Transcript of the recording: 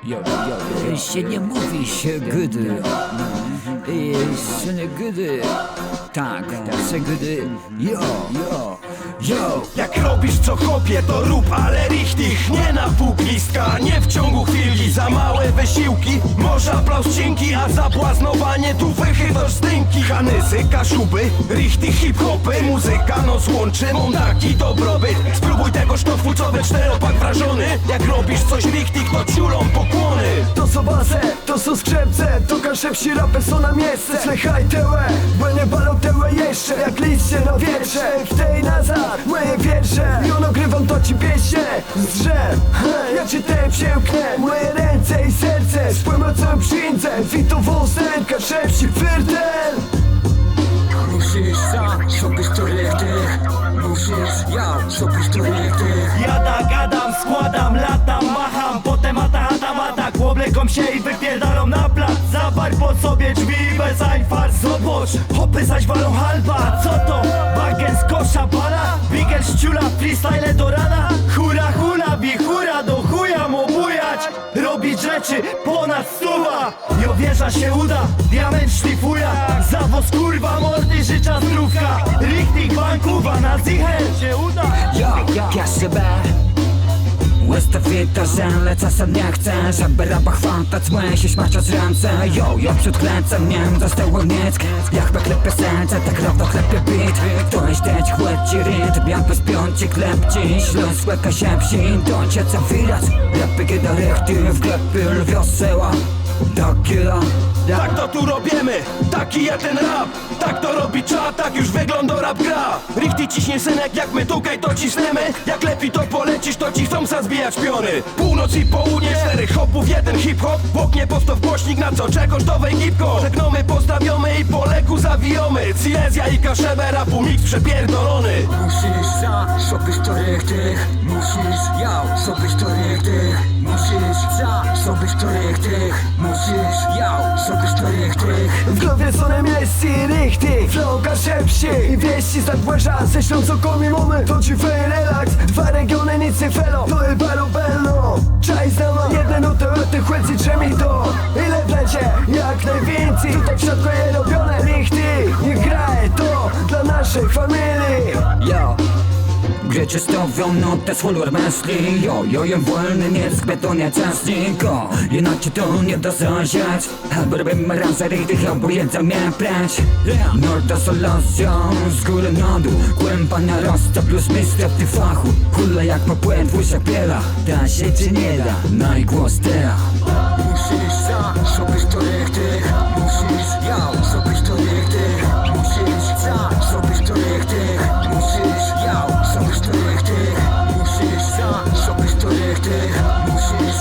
Się nie mówi się gdy, się nie gdy. Tak, się gdy. Yo. Jak robisz co chopie, to rób, ale richtig. Nie na pół gwizdka, nie w ciągu chwili. Za małe wysiłki, może aplauz cienki, a za błaznowanie tu wychytasz zdynki. Hanysy, kaszuby, richtig hip-hopy. Muzyka nos łączy, mam taki dobrobyt. Spróbuj tego sztofru, co we czteropak wrażony. Jak robisz coś richtig, to ciulą pokłony. To są baze, to są skrzypce, to kaszepsi rapy są na miejsce. Słuchaj tełe, bo nie balą tełe jeszcze. Jak liście na wietrze, w tej nazad moje wiersze. I on ogrywam to ci pieśnie z drzew. Ja ci te przełknę, moje ręce i serce. Z pomocą przyjęcę, witową serkę, szepsi firtel. Musisz sam zrobić to richtig. Musisz zrobić to richtig. Jada, gadam, składam, latam, macham. Potem mata, kłoblekom się i wypierdalam na plac. Zawarł po sobie drzwi bez ajfar. Zobacz, hopy zaś walą halba. Co to? Bagen z kosza pana? Bigel ściula, freestyle do rana. Hura, hula, wichura, do chuja mu bujać. Robić rzeczy ponad stuwa. Jo wieża się uda, diament szlifuja. Zawóz kurwa, mordy życza zdrówka. Richtig bankuwa, na zichę się uda. Ja siebie wystawię to, że lecę sam nie chcę. Żeby raba chwantać, złe się śmarczać ręce. Ja przed klecem miałem dostałem nic. Jak beklepie serce, tak równo klepie beat. To jest deć chłodzi rytm, jak bez piąci klepci. Śląsk łeka się psi, to cię co widać. Rapy kiedy rychty, w klepy wioseła. Tak to tu robimy, taki jeden rap. Tak to robi czat, tak już wygląda rap gra. Richtig ciśnie synek, jak my tukaj to cisnemy. Jak lepiej to polecisz, to ci chcą zbijać piony. Północ i południe, 4 hopów, 1 hip-hop. Boknie postaw głośnik, na co czekasz do wejgipko. Żegnomy, postawiamy i po leku zawijamy. Silesia i kaszebę, rapu mix przepierdolony. Musisz zrobić to richtig. Musisz zrobić to richtig. Musisz zrobić to richtig. Musisz zrobić to richtig. W głowie są na miejscu richtig. Flow kaszepsi i wieści zadbłęża. Ze ślązokomi mamy, to ci fej relaks. 2 regiony, nic nie felo, to jest baro belno. Czaj znama, jedne nuty, a ty chłodzi drzemi to. Ile wlecie, jak najwięcej. Tutaj w środku je robione richtig. Niech graje to dla naszej familii. Gdzie stawiam notę z follower myśli. Jem wolny, nie zbytonie czasniko. Inaczej to nie da zasiać. Albo robimy razem richtig, albo jedzą mnie pleć. Norda solacja, z góry na dół. Głęba narasta, plus mistrz w tym fachu. Hula jak popłyn, jak piela. Da się czy nie da, na i głos teraz. Musisz zrobić to richtig. Musisz zrobić to richtig. Musisz zrobić to richtig. Musisz zrobić to richtig. Musisz zrobić to richtig. Musisz